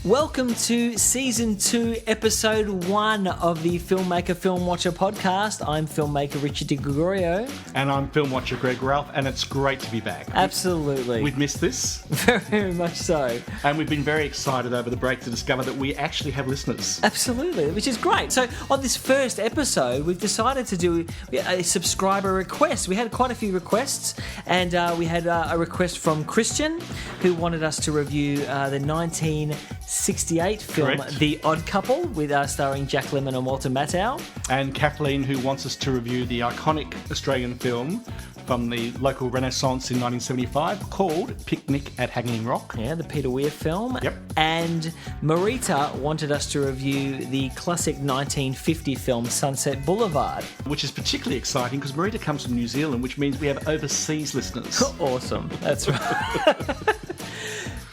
Welcome to Season 2, Episode 1 of the Filmmaker Film Watcher podcast. I'm filmmaker Richard Di Gregorio. And I'm film watcher Greg Ralph, and it's great to be back. Absolutely. We've missed this. Very much so. And we've been very excited over the break to discover that we actually have listeners. Absolutely, which is great. So on this first episode, we've decided to do a subscriber request. We had quite a few requests, and we had a request from Christian, who wanted us to review the 1968 film Correct. The Odd Couple, with starring Jack Lemmon and Walter Matthau. And Kathleen, who wants us to review the iconic Australian film from the local Renaissance in 1975 called Picnic at Hanging Rock. Yeah, the Peter Weir film. Yep. And Marita wanted us to review the classic 1950 film Sunset Boulevard. Which is particularly exciting because Marita comes from New Zealand, which means we have overseas listeners. Awesome. That's right.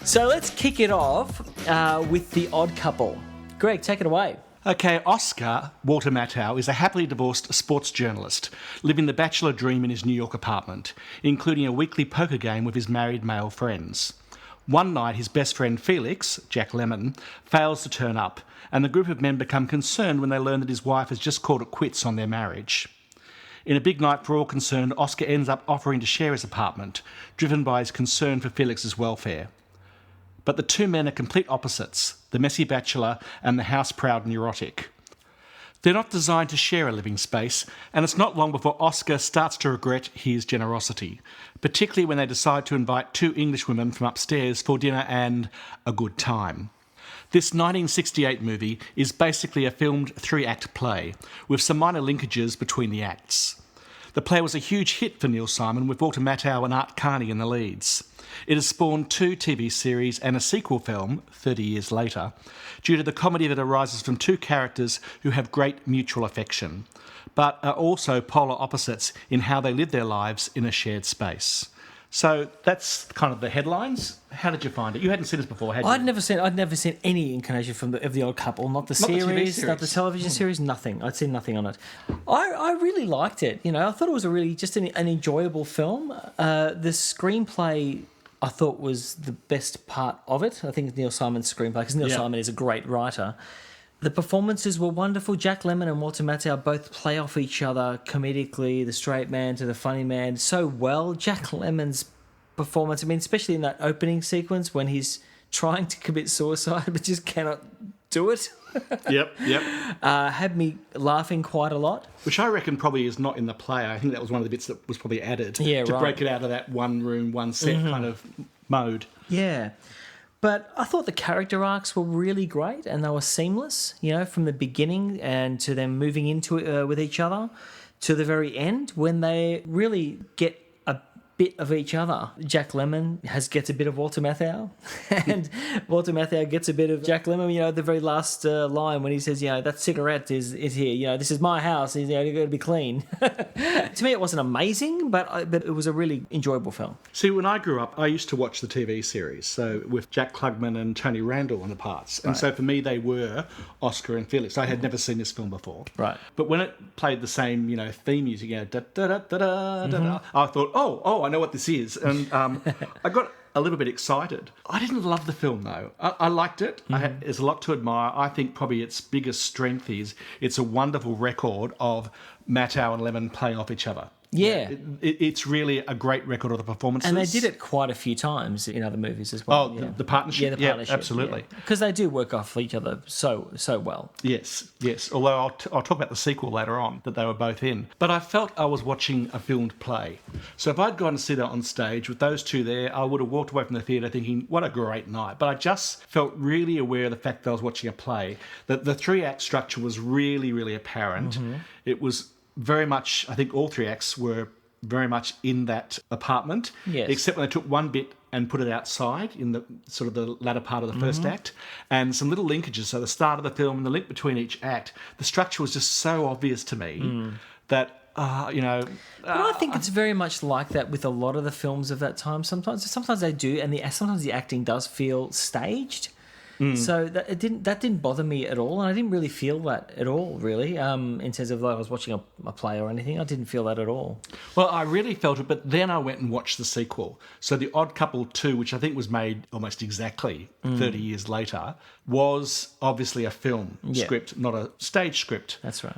So let's kick it off with The Odd Couple. Greg, take it away. Okay, Oscar, Walter Matthau, is a happily divorced sports journalist living the bachelor dream in his New York apartment, including a weekly poker game with his married male friends. One night, his best friend Felix, Jack Lemmon, fails to turn up, and the group of men become concerned when they learn that his wife has just called it quits on their marriage. In a big night for all concerned, Oscar ends up offering to share his apartment, driven by his concern for Felix's welfare. But the two men are complete opposites, the messy bachelor and the house-proud neurotic. They're not designed to share a living space, and it's not long before Oscar starts to regret his generosity, particularly when they decide to invite two Englishwomen from upstairs for dinner and a good time. This 1968 movie is basically a filmed three-act play, with some minor linkages between the acts. The play was a huge hit for Neil Simon, with Walter Matthau and Art Carney in the leads. It has spawned two TV series and a sequel film, 30 years later, due to the comedy that arises from two characters who have great mutual affection, but are also polar opposites in how they live their lives in a shared space. So that's kind of the headlines. How did you find it? You hadn't seen this before, had you? I'd never seen any incarnation of The Odd Couple, not the TV series, series. not the television series, nothing. I'd seen nothing on it. I really liked it. You know, I thought it was a really just an enjoyable film. The screenplay I thought was the best part of it. I think it's Neil Simon's screenplay, because Neil Simon is a great writer. The performances were wonderful. Jack Lemmon and Walter Matthau both play off each other comedically, the straight man to the funny man, so well. Jack Lemmon's performance, I mean, especially in that opening sequence when he's trying to commit suicide but just cannot do it. Yep. Had me laughing quite a lot. Which I reckon probably is not in the play. I think that was one of the bits that was probably added to break it out of that one room, one set kind of mode. Yeah. But I thought the character arcs were really great, and they were seamless, you know, from the beginning and to them moving into it with each other to the very end when they really get a bit of each other. Jack Lemmon gets a bit of Walter Matthau, and Walter Matthau gets a bit of Jack Lemmon, you know, the very last line when he says, you know, that cigarette is here, you know, this is my house, you know, you've got to be clean. To me, it wasn't amazing, but it was a really enjoyable film. See, when I grew up, I used to watch the TV series, so with Jack Klugman and Tony Randall in the parts. And so for me, they were Oscar and Felix. I had never seen this film before. Right. But when it played the same, you know, theme music, you know, da-da-da-da-da-da, I thought, oh, I know what this is. And I got a little bit excited. I didn't love the film, though. I liked it. There's a lot to admire. I think probably its biggest strength is it's a wonderful record of Matthau and Lemmon playing off each other. Yeah. It's really a great record of the performances. And they did it quite a few times in other movies as well. Oh, the partnership? Yeah, the partnership. Yeah, absolutely. Because they do work off each other so well. Yes. Although I'll talk about the sequel later on that they were both in. But I felt I was watching a filmed play. So if I'd gone to see that on stage with those two there, I would have walked away from the theatre thinking, what a great night. But I just felt really aware of the fact that I was watching a play. That the three-act structure was really, really apparent. It was very much, I think all three acts were very much in that apartment, except when they took one bit and put it outside in the sort of the latter part of the first act, and some little linkages. So the start of the film and the link between each act, the structure was just so obvious to me that, you know... But I think it's very much like that with a lot of the films of that time. Sometimes they do, and sometimes the acting does feel staged. So that didn't bother me at all, and I didn't really feel that at all, really. In terms of like I was watching a play or anything, I didn't feel that at all. Well, I really felt it, but then I went and watched the sequel. So The Odd Couple 2, which I think was made almost exactly 30 years later, was obviously a film script, not a stage script. That's right.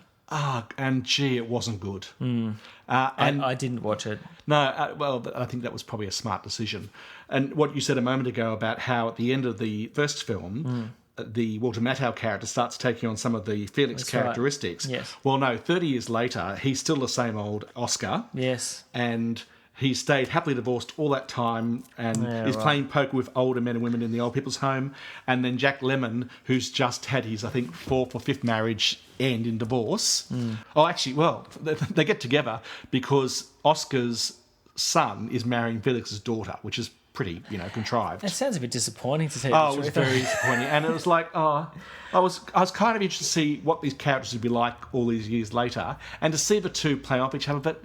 And gee, it wasn't good. And I didn't watch it. No, well, I think that was probably a smart decision. And what you said a moment ago about how at the end of the first film, the Walter Matthau character starts taking on some of the Felix characteristics. Right. Yes. Well, no, 30 years later, he's still the same old Oscar. Yes. And he stayed happily divorced all that time and is playing poker with older men and women in the old people's home. And then Jack Lemmon, who's just had his, I think, 4th or 5th marriage end in divorce. Oh, actually, well, they get together because Oscar's son is marrying Felix's daughter, which is pretty, contrived. That sounds a bit disappointing to tell you the truth. It was very disappointing. And it was like, I was kind of interested to see what these characters would be like all these years later and to see the two play off each other. But,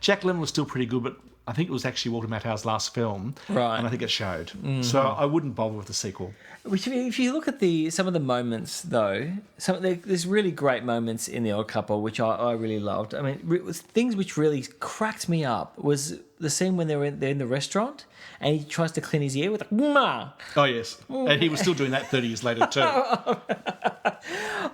Jack Lemmon was still pretty good, but I think it was actually Walter Matthau's last film. Right. And I think it showed. So I wouldn't bother with the sequel. If you look at some of the moments, though, there's really great moments in The Odd Couple, which I really loved. I mean, things which really cracked me up was the scene when they're in the restaurant and he tries to clean his ear with "ma." Oh, yes. And he was still doing that 30 years later, too.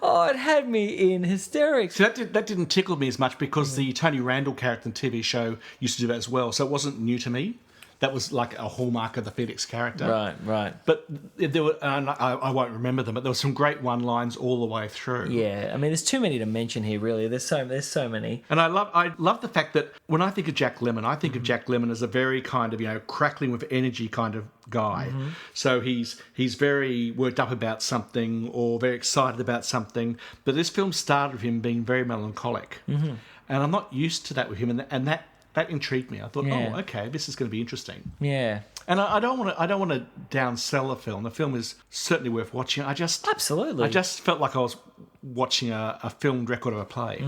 Oh, it had me in hysterics. So that didn't tickle me as much because the Tony Randall character in the TV show used to do that as well. So it wasn't new to me. That was like a hallmark of the Felix character. Right. But there were, and I won't remember them, but there were some great one-lines all the way through. Yeah, I mean, there's too many to mention here, really. There's so many. And I love the fact that when I think of Jack Lemmon, I think of Jack Lemmon as a very kind of, crackling with energy kind of guy. So he's very worked up about something or very excited about something. But this film started with him being very melancholic. And I'm not used to that with him, and that intrigued me. I thought, oh, okay, this is going to be interesting. Yeah. And I don't want to downsell the film. The film is certainly worth watching. Absolutely. I just felt like I was watching a filmed record of a play.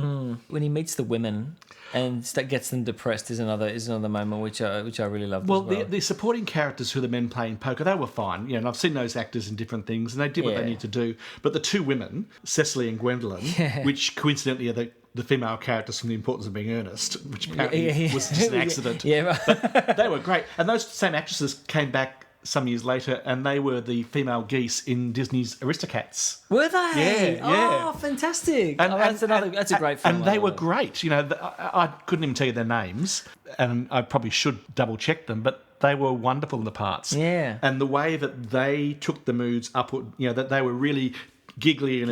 When he meets the women and that gets them depressed is another moment which I really loved. Well, the supporting characters who are the men playing poker, they were fine. And I've seen those actors in different things, and they did what they need to do. But the two women, Cecily and Gwendolyn, which coincidentally are the female characters from The Importance of Being Earnest, which apparently was just an accident. But they were great. And those same actresses came back some years later, and they were the female geese in Disney's Aristocats. Were they? Yeah. Oh, fantastic. That's a great film. And they were great. I couldn't even tell you their names, and I probably should double-check them, but they were wonderful in the parts. Yeah. And the way that they took the moods upward, that they were really giggly and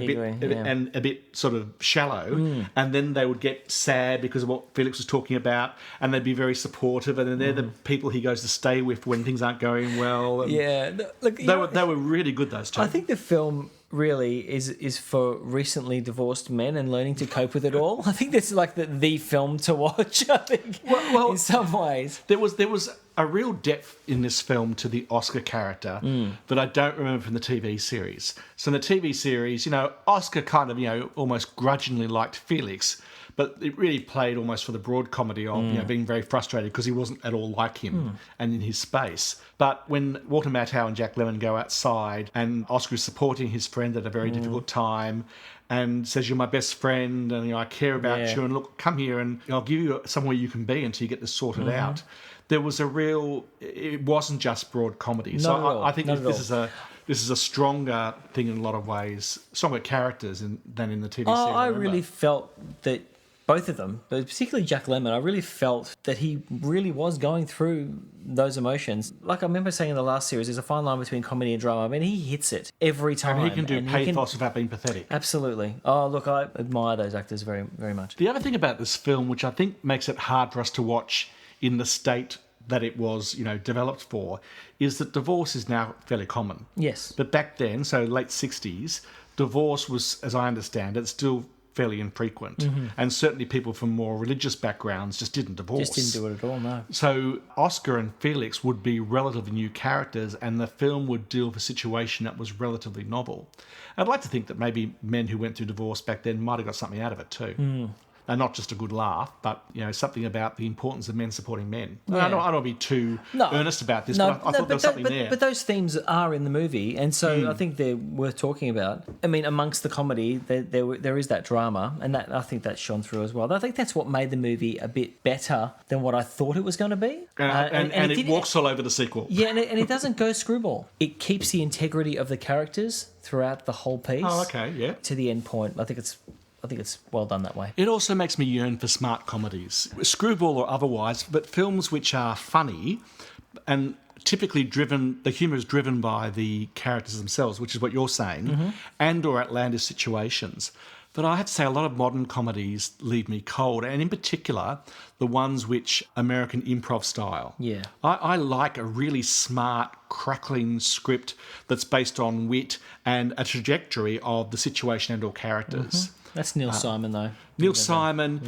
a bit sort of shallow, and then they would get sad because of what Felix was talking about, and they'd be very supportive, and then they're the people he goes to stay with when things aren't going well. And look, they were really good, those two. I think the film really is for recently divorced men and learning to cope with it all. I think this is like the film to watch. I think, well, in some ways, there was a real depth in this film to the Oscar character that I don't remember from the TV series. So in the TV series, Oscar kind of, almost grudgingly liked Felix, but it really played almost for the broad comedy of, being very frustrated because he wasn't at all like him and in his space. But when Walter Matthau and Jack Lemmon go outside and Oscar is supporting his friend at a very difficult time and says, "You're my best friend and I care about you, and look, come here and I'll give you somewhere you can be until you get this sorted out." There was it wasn't just broad comedy. So I think this is a stronger thing in a lot of ways, stronger characters than in the TV series. I really felt that both of them, but particularly Jack Lemmon, I really felt that he really was going through those emotions. Like I remember saying in the last series, there's a fine line between comedy and drama. I mean, he hits it every time. And he can do pathos without being pathetic. Absolutely. Oh, look, I admire those actors very, very much. The other thing about this film, which I think makes it hard for us to watch in the state that it was, developed for, is that divorce is now fairly common. Yes. But back then, so late 60s, divorce was, as I understand it, still fairly infrequent. And certainly people from more religious backgrounds just didn't divorce. Just didn't do it at all, no. So Oscar and Felix would be relatively new characters, and the film would deal with a situation that was relatively novel. I'd like to think that maybe men who went through divorce back then might have got something out of it too. and not just a good laugh, but something about the importance of men supporting men. Yeah. I don't want to be too earnest about this, but I thought there was something there. But those themes are in the movie, and so I think they're worth talking about. I mean, amongst the comedy, there is that drama, and I think that shone through as well. I think that's what made the movie a bit better than what I thought it was going to be. And it walks all over the sequel. Yeah, and it doesn't go screwball. It keeps the integrity of the characters throughout the whole piece. Oh, okay, yeah. To the end point. I think it's well done that way. It also makes me yearn for smart comedies, screwball or otherwise, but films which are funny and typically the humour is driven by the characters themselves, which is what you're saying, and or outlandish situations. But I have to say a lot of modern comedies leave me cold, and in particular, the ones which American improv style. Yeah. I like a really smart, crackling script that's based on wit and a trajectory of the situation and or characters. That's Neil Simon, though. Neil Simon,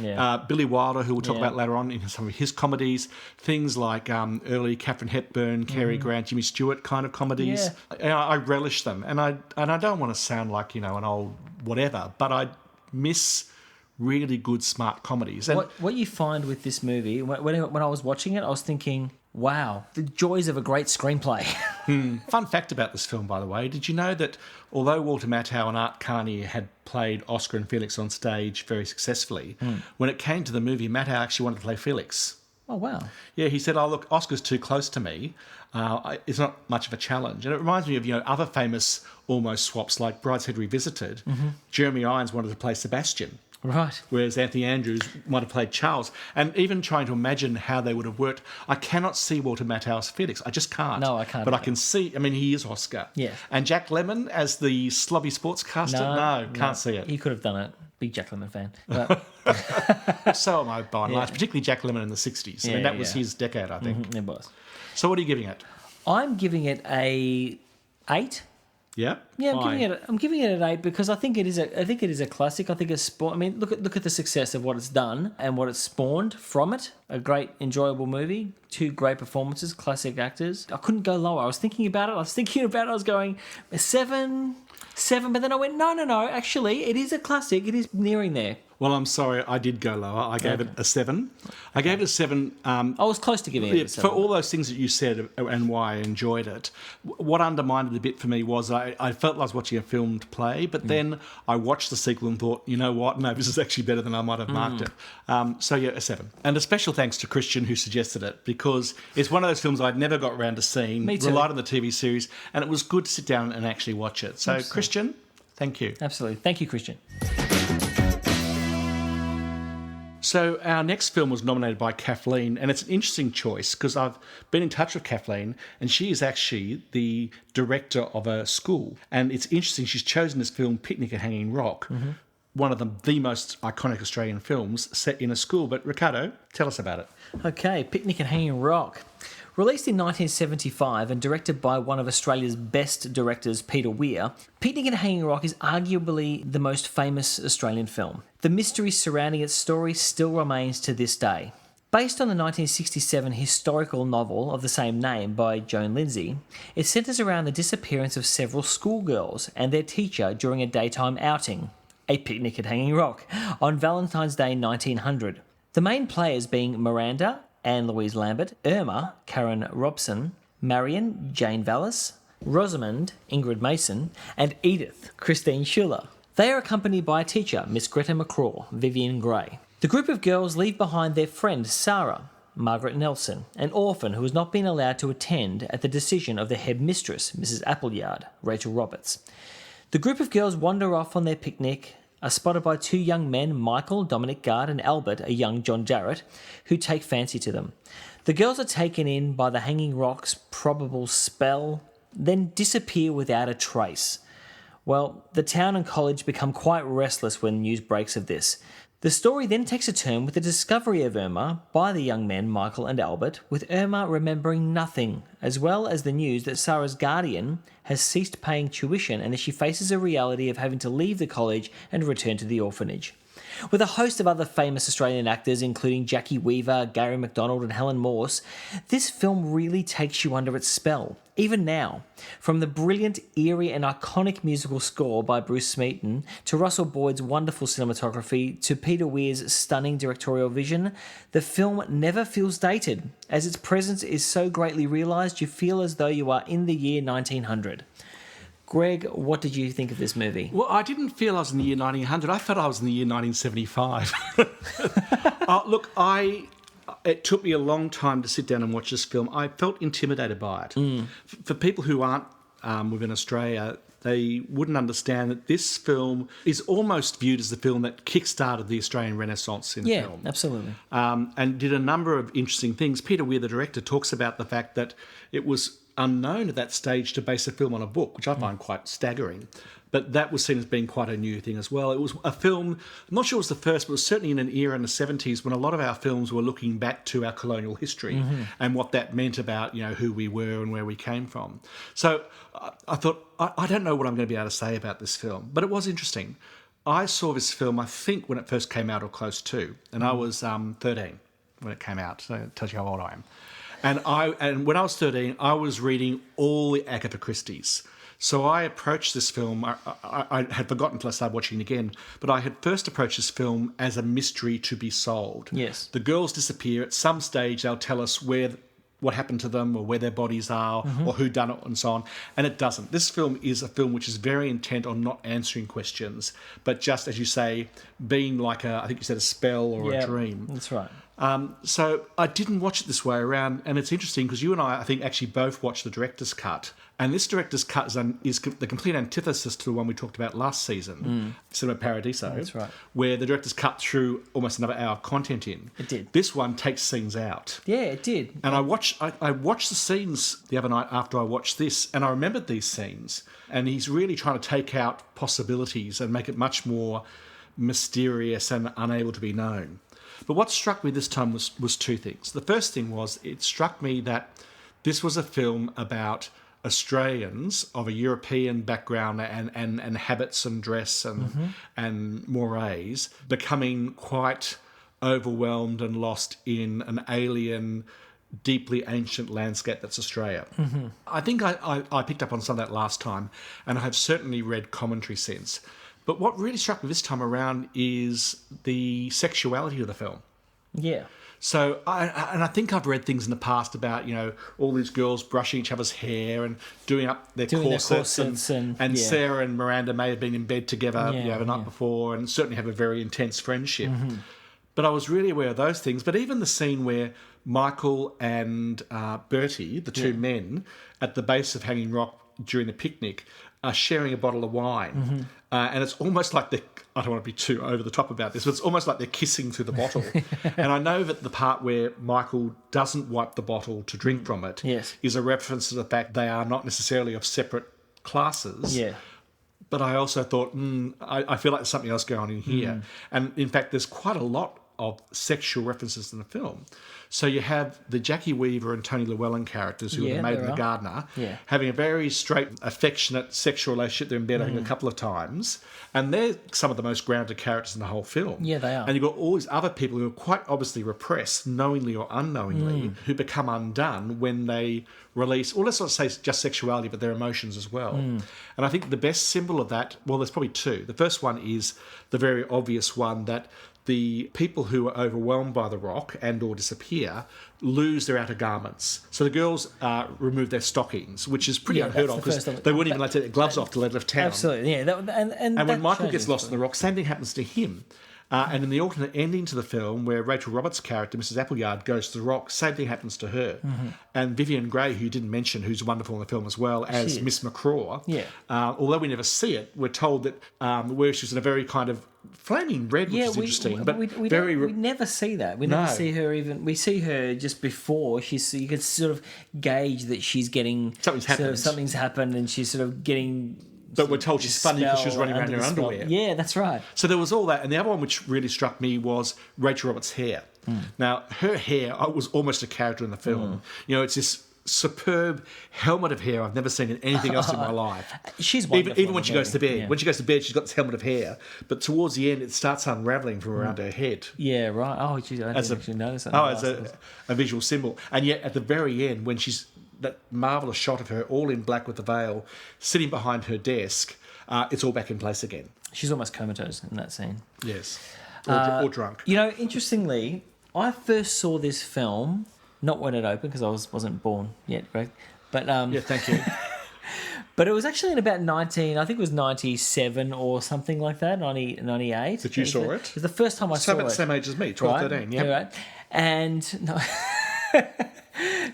Billy Wilder, who we'll talk about later on in some of his comedies, things like early Katharine Hepburn, Cary Grant, Jimmy Stewart kind of comedies. Yeah. I relish them, and I don't want to sound like an old whatever, but I miss really good smart comedies. And what you find with this movie, when I was watching it, I was thinking, wow, the joys of a great screenplay. Fun fact about this film, by the way, did you know that although Walter Matthau and Art Carney had played Oscar and Felix on stage very successfully, when it came to the movie, Matthau actually wanted to play Felix. Oh, wow. Yeah, he said, oh, look, Oscar's too close to me. It's not much of a challenge. And it reminds me of, other famous almost swaps like Brideshead Revisited. Jeremy Irons wanted to play Sebastian. Right. Whereas Anthony Andrews might have played Charles. And even trying to imagine how they would have worked, I cannot see Walter Matthau as Felix. I just can't. No, I can't. But I can see, he is Oscar. Yeah. And Jack Lemmon as the slobby sportscaster? No, can't see it. He could have done it. Big Jack Lemmon fan. But so am I, by and large, particularly Jack Lemmon in the 60s. That was his decade, I think. It was. So what are you giving it? I'm giving it a 8. Yeah. Yeah, I'm giving it an 8 because I think it is a classic. I think it's look at the success of what it's done and what it's spawned from it. A great, enjoyable movie, 2 great performances, classic actors. I couldn't go lower. I was thinking about it. I was going 7, but then I went no. Actually, it is a classic. It is nearing there. Well, I'm sorry, I did go lower. I gave it a 7. I gave it a 7. I was close to giving it a 7. For all those things that you said and why I enjoyed it, what undermined it a bit for me was I felt like I was watching a filmed play, but then I watched the sequel and thought, you know what? No, this is actually better than I might have marked it. So, yeah, a 7. And a special thanks to Christian who suggested it because it's one of those films I'd never got around to seeing. Me too. Relied on the TV series, and it was good to sit down and actually watch it. So, absolutely. Christian, thank you. Absolutely. Thank you, Christian. So our next film was nominated by Kathleen, and it's an interesting choice because I've been in touch with Kathleen, and she is actually the director of a school. And it's interesting, she's chosen this film, Picnic at Hanging Rock, one of the most iconic Australian films set in a school. But Ricardo, tell us about it. Okay, Picnic at Hanging Rock. Released in 1975 and directed by one of Australia's best directors, Peter Weir, Picnic at Hanging Rock is arguably the most famous Australian film. The mystery surrounding its story still remains to this day. Based on the 1967 historical novel of the same name by Joan Lindsay, it centres around the disappearance of several schoolgirls and their teacher during a daytime outing, a picnic at Hanging Rock, on Valentine's Day 1900. The main players being Miranda, Anne Louise Lambert, Irma, Karen Robson, Marion, Jane Vallis, Rosamond, Ingrid Mason, and Edith, Christine Schuller. They are accompanied by a teacher, Miss Greta McCraw, Vivian Gray. The group of girls leave behind their friend Sarah, Margaret Nelson, an orphan who has not been allowed to attend at the decision of the headmistress, Mrs. Appleyard, Rachel Roberts. The group of girls wander off on their picnic, are spotted by 2 young men, Michael, Dominic Gard, and Albert, a young John Jarrett, who take fancy to them. The girls are taken in by the Hanging Rock's probable spell, then disappear without a trace. Well, the town and college become quite restless when news breaks of this. The story then takes a turn with the discovery of Irma by the young men Michael and Albert, with Irma remembering nothing, as well as the news that Sarah's guardian has ceased paying tuition and that she faces a reality of having to leave the college and return to the orphanage. With a host of other famous Australian actors, including Jackie Weaver, Gary McDonald, and Helen Morse, this film really takes you under its spell, even now. From the brilliant, eerie, and iconic musical score by Bruce Smeaton, to Russell Boyd's wonderful cinematography, to Peter Weir's stunning directorial vision, the film never feels dated. As its presence is so greatly realised, you feel as though you are in the year 1900. Greg, what did you think of this movie? Well, I didn't feel I was in the year 1900. I felt I was in the year 1975. Look, it took me a long time to sit down and watch this film. I felt intimidated by it. For people who aren't within Australia, they wouldn't understand that this film is almost viewed as the film that kick-started the Australian Renaissance in film. Yeah, absolutely. And did a number of interesting things. Peter Weir, the director, talks about the fact that it was unknown at that stage to base a film on a book, which I find quite staggering. But that was seen as being quite a new thing as well. It was a film, I'm not sure it was the first, but it was certainly in an era in the 70s when a lot of our films were looking back to our colonial history and what that meant about, who we were and where we came from. So I thought, I don't know what I'm going to be able to say about this film, but it was interesting. I saw this film, I think, when it first came out or close to, and I was 13 when it came out, so it tells you how old I am. And when I was 13, I was reading all the Agatha Christie's. So I approached this film, I had forgotten until I started watching it again, but I had first approached this film as a mystery to be solved. Yes. The girls disappear. At some stage, they'll tell us what happened to them or where their bodies are or who done it and so on. And it doesn't. This film is a film which is very intent on not answering questions, but just, as you say, being like I think you said a spell or a dream. That's right. So I didn't watch it this way around, and it's interesting because you and I think, actually both watched the director's cut. And this director's cut is the complete antithesis to the one we talked about last season, Cinema Paradiso. That's right. Where the director's cut threw almost another hour of content in. It did. This one takes scenes out. Yeah, it did. And I watched the scenes the other night after I watched this, and I remembered these scenes. And he's really trying to take out possibilities and make it much more mysterious and unable to be known. But what struck me this time was two things. The first thing was, it struck me that this was a film about Australians of a European background and habits and dress and mores becoming quite overwhelmed and lost in an alien, deeply ancient landscape that's Australia. I think I picked up on some of that last time, and I have certainly read commentary since. But what really struck me this time around is the sexuality of the film. Yeah. So, I think I've read things in the past about, all these girls brushing each other's hair and doing up their corsets and Sarah and Miranda may have been in bed together the night before and certainly have a very intense friendship. But I was really aware of those things. But even the scene where Michael and Bertie, the two men, at the base of Hanging Rock during the picnic, are sharing a bottle of wine. And it's almost like I don't want to be too over the top about this, but it's almost like they're kissing through the bottle. And I know that the part where Michael doesn't wipe the bottle to drink from it is a reference to the fact they are not necessarily of separate classes. Yeah. But I also thought, I feel like there's something else going on in here. And in fact, there's quite a lot of sexual references in the film. So you have the Jackie Weaver and Tony Llewellyn characters, who are the maid and the gardener, having a very straight, affectionate sexual relationship. They're in bed, I think, a couple of times. And they're some of the most grounded characters in the whole film. Yeah, they are. And you've got all these other people who are quite obviously repressed, knowingly or unknowingly, who become undone when they release, or let's not say just sexuality, but their emotions as well. And I think the best symbol of that, well, there's probably two. The first one is the very obvious one that the people who are overwhelmed by the rock and or disappear lose their outer garments. So the girls remove their stockings, which is pretty unheard of because they wouldn't even let their gloves off till they left town. Absolutely, yeah. And when Michael gets lost in the rock, same thing happens to him. And in the alternate ending to the film, where Rachel Roberts' character, Mrs. Appleyard, goes to the rock, same thing happens to her. And Vivian Grey, who you didn't mention, who's wonderful in the film as well, as Miss McCraw. Yeah. Although we never see it, we're told that where she's in a very kind of flaming red, which is interesting. But we never see that. We never see her even. We see her just before. You can sort of gauge that she's getting something's happened, and she's sort of getting. But we're told she's funny because she was running around in her underwear. Yeah, that's right. So there was all that. And the other one which really struck me was Rachel Roberts' hair. Now, her hair was almost a character in the film. It's this superb helmet of hair I've never seen in anything else in my life. She's wonderful. Even when she goes to bed. Yeah. When she goes to bed, she's got this helmet of hair, but towards the end, it starts unravelling from around her head. Yeah, right. Oh, geez, I didn't actually notice that. As a visual symbol. And yet, at the very end, when she's that marvellous shot of her, all in black with the veil, sitting behind her desk, it's all back in place again. She's almost comatose in that scene. Yes. Or drunk. You know, interestingly, I first saw this film, not when it opened, because I wasn't born yet, right? But Yeah, thank you. but it was actually in about 97 or something like that, 98. That you saw it? It was the first time I saw it. About the same age as me, 12, right? 13. Yeah. Right. And no.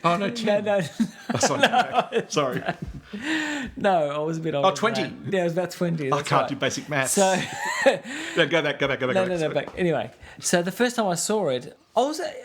Oh, no, 10. No. Oh, sorry. Sorry. No, I was a bit older. Oh, 20. than that. Yeah, I was about 20. I That's can't right. do basic maths. So, No, go back. no, back. Anyway, so the first time I saw it, I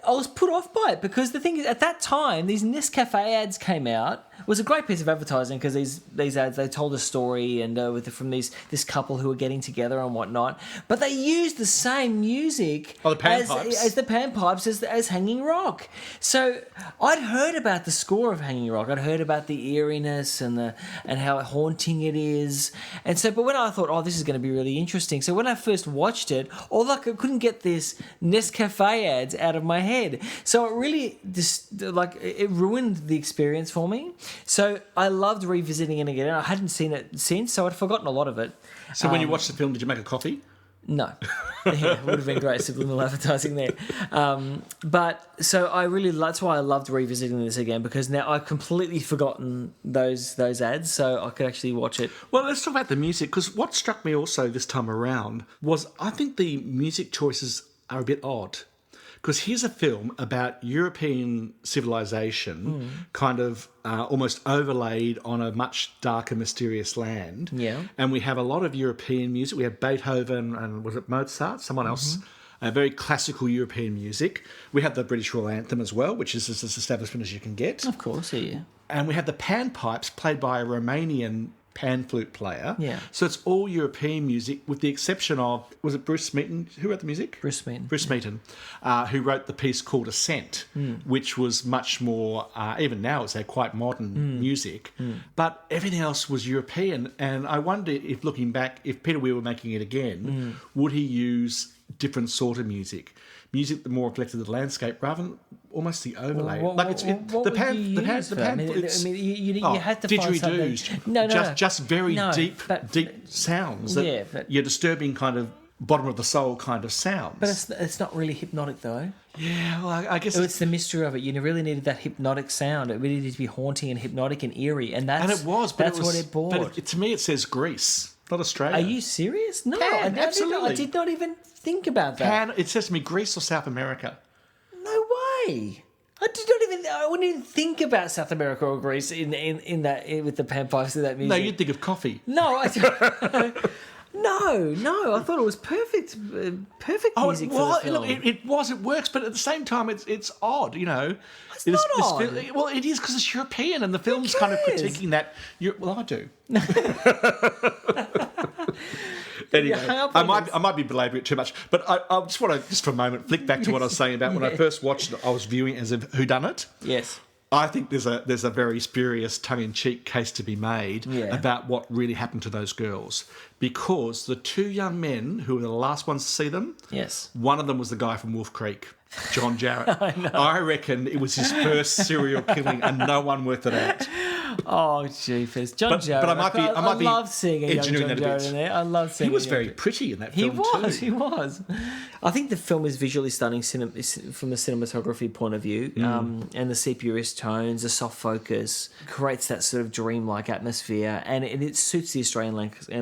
was put off by it because the thing is, at that time, these Nescafe ads came out. It was a great piece of advertising because these ads, they told a story and from this couple who were getting together and whatnot. But they used the same music the panpipes. as the panpipes as Hanging Rock. So I'd heard about the score of Hanging Rock. I'd heard about the eeriness and how haunting it is. And so, but when I thought, oh, this is going to be really interesting. So when I first watched it, I couldn't get this Nescafe ads out of my head. So it really it ruined the experience for me. So I loved revisiting it again. I hadn't seen it since, so I'd forgotten a lot of it. So when you watched the film, did you make a coffee? No. Yeah, it would have been great subliminal advertising there. But so that's why I loved revisiting this again, because now I've completely forgotten those ads, so I could actually watch it. Well, let's talk about the music, because what struck me also this time around was I think the music choices are a bit odd. Because here's a film about European civilization kind of almost overlaid on a much darker, mysterious land. Yeah. And we have a lot of European music. We have Beethoven and was it Mozart? Someone else. Very classical European music. We have the British Royal Anthem as well, which is as establishment as you can get. Of course, yeah. And we have the panpipes played by a Romanian pan flute player. Yeah. So it's all European music with the exception of, was it Bruce Smeaton? Who wrote the music? Bruce Smeaton. Bruce Smeaton, who wrote the piece called Ascent, which was much more, even now it's quite modern music, but everything else was European. And I wonder if, looking back, if Peter Weir were making it again, would he use different sort of music that more reflected the landscape rather than almost the overlay. You had to find something. Just very deep sounds. Your disturbing kind of bottom of the soul kind of sounds. But it's not really hypnotic though. Yeah, well, I guess it's the mystery of it. You really needed that hypnotic sound. It really needed to be haunting and hypnotic and eerie, and it was. But that's what it brought. But to me, it says Greece, not Australia. Are you serious? No, absolutely. I did not even think about that. It says to me Greece or South America. No way. I wouldn't even think about South America or Greece in that with the panpipes of that music. No, you'd think of coffee. No, No, I thought it was perfect music for the film. It was. It works, but at the same time, it's odd. You know, it's not odd. Well, it is because it's European, and the film's kind of critiquing that. Well, I do. Anyway, I might be belaboring it too much, but I just want to, just for a moment, flick back to what I was saying about when I first watched it. I was viewing it as a whodunit. Yes. I think there's a very spurious, tongue-in-cheek case to be made about what really happened to those girls, because the two young men who were the last ones to see them, one of them was the guy from Wolf Creek, John Jarrett. I reckon it was his first serial killing, and no one worked it out. Oh, jeepers. John Jarrett. But I love seeing a young John Jarrett in there. I love seeing He was very pretty in that film too. He was. I think the film is visually stunning from the cinematography point of view, and the sepia tones, the soft focus, creates that sort of dreamlike atmosphere, and it suits the Australian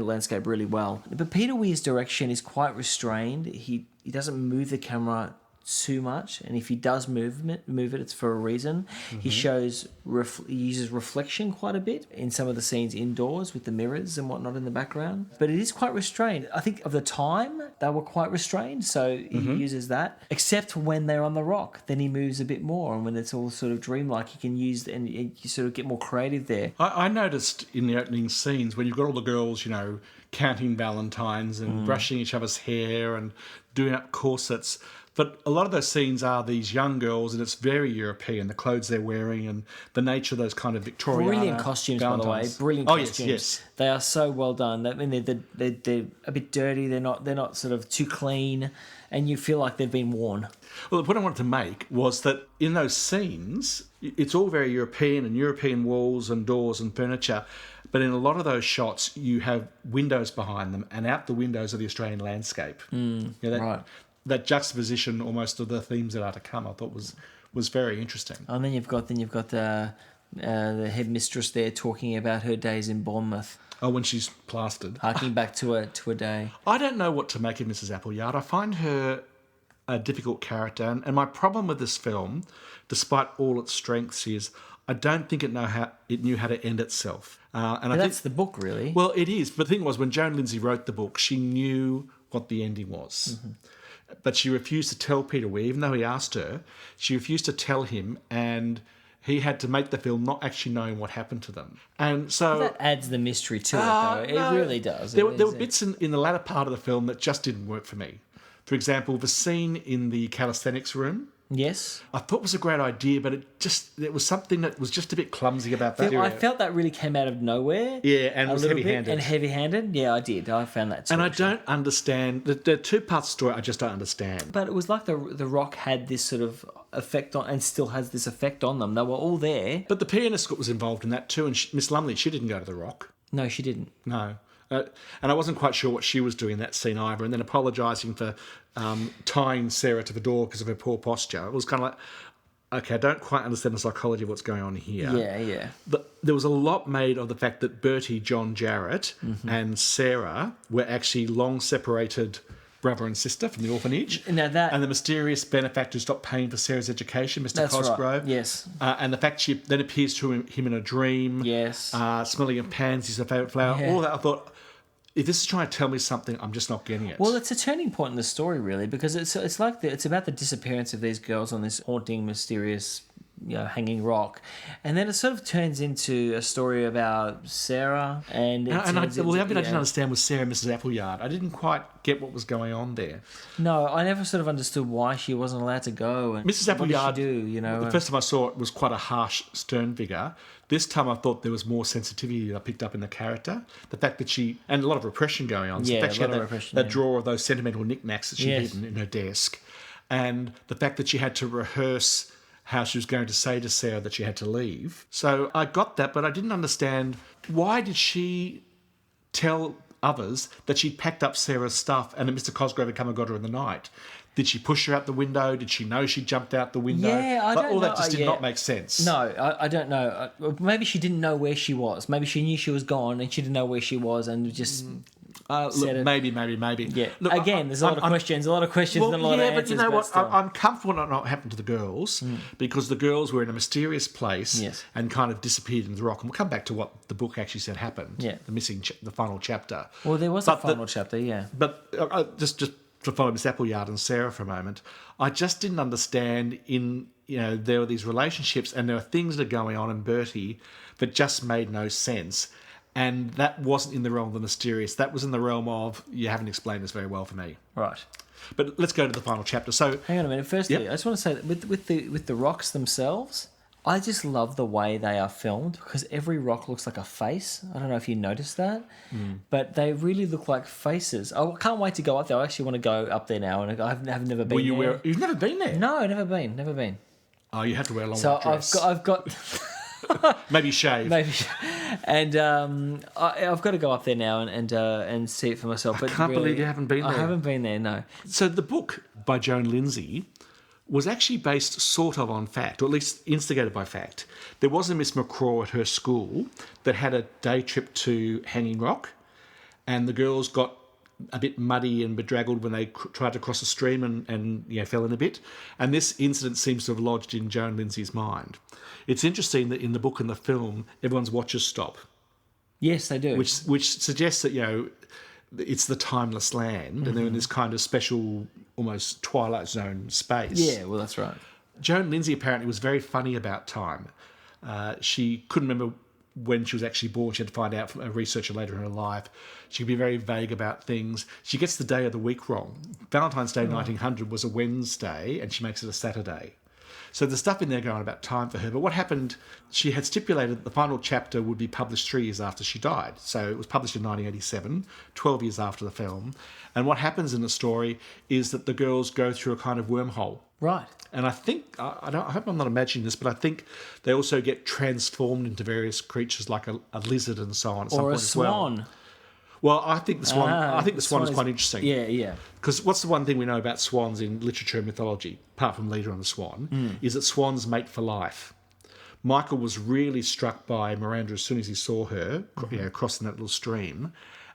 landscape really well. But Peter Weir's direction is quite restrained. He doesn't move the camera too much, and if he does move it, it's for a reason. He uses reflection quite a bit in some of the scenes indoors with the mirrors and whatnot in the background, but it is quite restrained. I think of the time they were quite restrained, so he uses that, except when they're on the rock, then he moves a bit more, and when it's all sort of dreamlike, he can use and you sort of get more creative there. I noticed in the opening scenes when you've got all the girls, you know, counting valentines and brushing each other's hair and doing up corsets, But a lot of those scenes are these young girls, and it's very European, the clothes they're wearing and the nature of those kind of Victorian. Brilliant costumes, by the way. Brilliant costumes. Yes. They are so well done. I mean, they're a bit dirty. They're not sort of too clean, and you feel like they've been worn. Well, the point I wanted to make was that in those scenes, it's all very European and European walls and doors and furniture. But in a lot of those shots, you have windows behind them, and out the windows are the Australian landscape. Right. That juxtaposition almost of the themes that are to come, I thought was very interesting. And then you've got the headmistress there talking about her days in Bournemouth. Oh, when she's plastered. Harking back to a day. I don't know what to make of Mrs. Appleyard. I find her a difficult character, and my problem with this film, despite all its strengths, is I don't think it knew how to end itself. And I think that's the book, really. Well, it is. But the thing was, when Joan Lindsay wrote the book, she knew what the ending was. Mm-hmm. But she refused to tell Peter Weir, even though he asked her. She refused to tell him, and he had to make the film not actually knowing what happened to them. And so that adds the mystery to it, though. No, it really does. There were bits in the latter part of the film that just didn't work for me. For example, the scene in the calisthenics room. Yes. I thought it was a great idea, but it was something that was just a bit clumsy about that. I felt that really came out of nowhere. Yeah, and it was heavy-handed. And heavy-handed, yeah, I did. I found that too. And I don't understand. There are two parts of the story I just don't understand. But it was like the Rock had this sort of effect on, and still has this effect on them. They were all there. But the pianist was involved in that too, and Miss Lumley, she didn't go to the Rock. No, she didn't. No. And I wasn't quite sure what she was doing in that scene either. And then apologising for tying Sarah to the door because of her poor posture. It was kind of like, okay, I don't quite understand the psychology of what's going on here. Yeah. But there was a lot made of the fact that Bertie, John Jarrett, and Sarah were actually long separated brother and sister from the orphanage. Now that... And the mysterious benefactor who stopped paying for Sarah's education, Mr. That's Cosgrove. Right. Yes. And the fact she then appears to him in a dream. Yes. Smelling of pansies, her favourite flower. Yeah. All that, I thought, if this is trying to tell me something, I'm just not getting it. Well, it's a turning point in the story, really, because it's about the disappearance of these girls on this haunting, mysterious, hanging rock, and then it sort of turns into a story about Sarah the other bit I didn't understand was Sarah and Mrs. Appleyard. I didn't quite get what was going on there. No, I never sort of understood why she wasn't allowed to go. And Mrs. Appleyard, what did she do? The first time I saw it was quite a harsh, stern figure. This time I thought there was more sensitivity that I picked up in the character. The fact that and a lot of repression going on. Yeah, the fact she had that drawer of those sentimental knickknacks that she'd hidden in her desk. And the fact that she had to rehearse how she was going to say to Sarah that she had to leave. So I got that, but I didn't understand why did she tell others that she'd packed up Sarah's stuff and that Mr. Cosgrove had come and got her in the night. Did she push her out the window? Did she know she jumped out the window? Yeah, I don't know. All that just did not make sense. No, I don't know. Maybe she didn't know where she was. Maybe she knew she was gone and she didn't know where she was and just... maybe. Yeah. Look, again, there's a lot of questions and a lot of answers. But you know what? I'm comfortable not what happened to the girls because the girls were in a mysterious place and kind of disappeared into the rock. And we'll come back to what the book actually said happened. Yeah. The final chapter. Well, there was a final chapter, yeah. But just to follow Miss Appleyard and Sarah for a moment, I just didn't understand there were these relationships and there were things that are going on in Bertie that just made no sense. And that wasn't in the realm of the mysterious. That was in the realm of, you haven't explained this very well for me. Right. But let's go to the final chapter. So, hang on a minute. Firstly, I just want to say that with the rocks themselves, I just love the way they are filmed because every rock looks like a face. I don't know if you noticed that, but they really look like faces. I can't wait to go up there. I actually want to go up there now, and I've never been there. You've never been there? No, never been. Oh, you have to wear a long white dress. So I've got maybe shave. And I've got to go up there now and see it for myself. I can't believe you haven't been there. I haven't been there, no. So the book by Joan Lindsay was actually based sort of on fact, or at least instigated by fact. There was a Miss McCraw at her school that had a day trip to Hanging Rock, and the girls got a bit muddy and bedraggled when they tried to cross a stream and fell in a bit. And this incident seems to have lodged in Joan Lindsay's mind. It's interesting that in the book and the film, everyone's watches stop. Yes, they do. Which suggests that, it's the timeless land and they're in this kind of special, almost Twilight Zone space. Yeah, well, that's right. Joan Lindsay apparently was very funny about time. She couldn't remember when she was actually born. She had to find out from a researcher later in her life. She could be very vague about things. She gets the day of the week wrong. Valentine's Day 1900 was a Wednesday, and she makes it a Saturday. So there's stuff in there going on about time for her. But what happened, she had stipulated that the final chapter would be published 3 years after she died. So it was published in 1987, 12 years after the film. And what happens in the story is that the girls go through a kind of wormhole. Right. And I think, I hope I'm not imagining this, but I think they also get transformed into various creatures like a lizard and so on at some Or point a as well. swan. Well, I think the swan is quite interesting. Yeah. Because what's the one thing we know about swans in literature and mythology, apart from Leda and the Swan, is that swans mate for life. Michael was really struck by Miranda as soon as he saw her, crossing that little stream.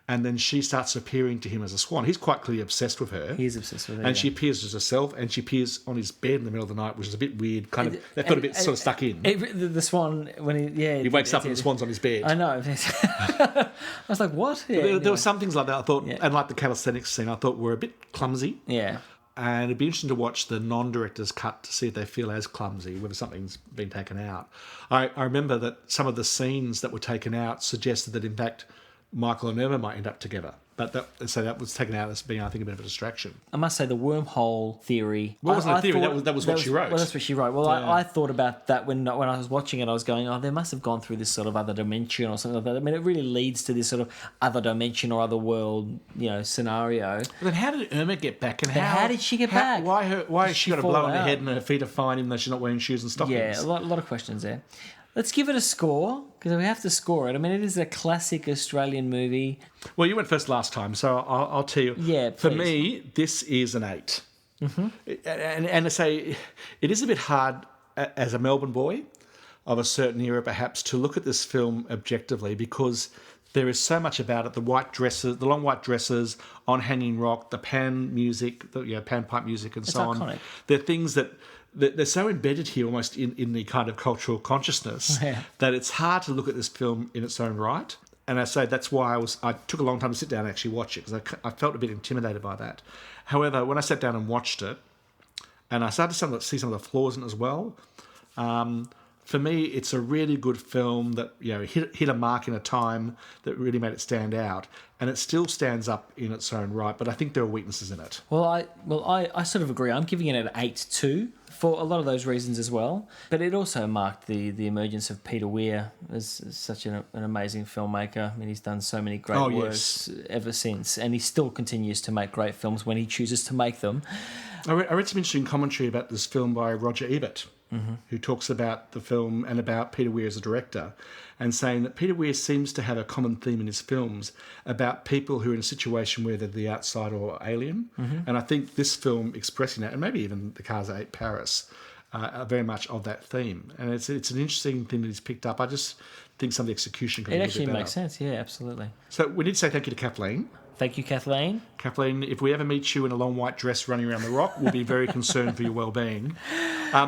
And then she starts appearing to him as a swan. He's quite clearly obsessed with her. He's obsessed with her. And she appears as herself, and she appears on his bed in the middle of the night, which is a bit weird. They felt a bit sort of stuck in. The swan, when he wakes up and the swan's on his bed. I know. I was like, what? Yeah, there were some things like that I thought, and like the calisthenics scene, I thought were a bit clumsy. Yeah. And it'd be interesting to watch the non-director's cut to see if they feel as clumsy, whether something's been taken out. I remember that some of the scenes that were taken out suggested that, in fact, Michael and Emma might end up together. But that was taken out as being, I think, a bit of a distraction. I must say, the wormhole theory... Well, it wasn't a theory, that was what she wrote. Well, that's what she wrote. Well, yeah. I thought about that when I was watching it. I was going, they must have gone through this sort of other dimension or something like that. I mean, it really leads to this sort of other dimension or other world, scenario. But then how did Irma get back? And how did she get back? Why has she got a blow on her head and her feet are fine even though she's not wearing shoes and stockings? Yeah, a lot of questions there. Let's give it a score, because we have to score it. I mean, it is a classic Australian movie. Well, you went first last time, so I'll tell you. Yeah, please. For me, this is an 8. Mm-hmm. And I say, it is a bit hard as a Melbourne boy of a certain era, perhaps, to look at this film objectively, because there is so much about it. The white dresses, the long white dresses on Hanging Rock, the pan music, pan pipe music and so iconic. On. They're things that... They're so embedded here almost in the kind of cultural consciousness that it's hard to look at this film in its own right. And I say that's why I took a long time to sit down and actually watch it, because I felt a bit intimidated by that. However, when I sat down and watched it, and I started to see some of the flaws in it as well, for me, it's a really good film that hit a mark in a time that really made it stand out, and it still stands up in its own right. But I think there are weaknesses in it. Well, I sort of agree. I'm giving it an 8-2 for a lot of those reasons as well. But it also marked the emergence of Peter Weir as such an amazing filmmaker. I mean, he's done so many great works ever since, and he still continues to make great films when he chooses to make them. I read some interesting commentary about this film by Roger Ebert, who talks about the film and about Peter Weir as a director, and saying that Peter Weir seems to have a common theme in his films about people who are in a situation where they're the outsider or alien. And I think this film expressing that, and maybe even The Cars 8 Paris, are very much of that theme. And it's an interesting thing that he's picked up. I just think some of the execution can be a bit better. It actually makes sense, yeah, absolutely. So we need to say thank you to Kathleen. Thank you, Kathleen. Kathleen, if we ever meet you in a long white dress running around the rock, we'll be very concerned for your well-being.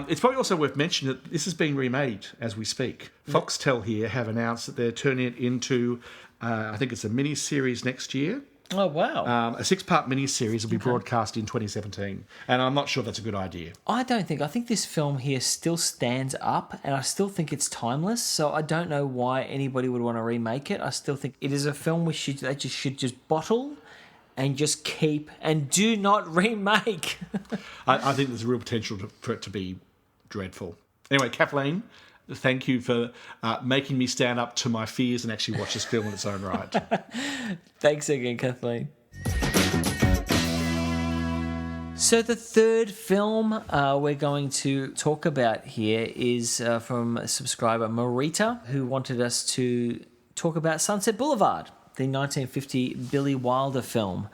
It's probably also worth mentioning that this is being remade as we speak. Foxtel here have announced that they're turning it into, I think it's a mini-series next year. Oh, wow. A 6-part mini-series will be broadcast in 2017. And I'm not sure that's a good idea. I think this film here still stands up, and I still think it's timeless, so I don't know why anybody would want to remake it. I still think it is a film they should just bottle and just keep and do not remake. I think there's a real potential for it to be dreadful. Anyway, Kathleen, thank you for making me stand up to my fears and actually watch this film in its own right. Thanks again, Kathleen. So the third film we're going to talk about here is from a subscriber, Marita, who wanted us to talk about Sunset Boulevard, the 1950 Billy Wilder film.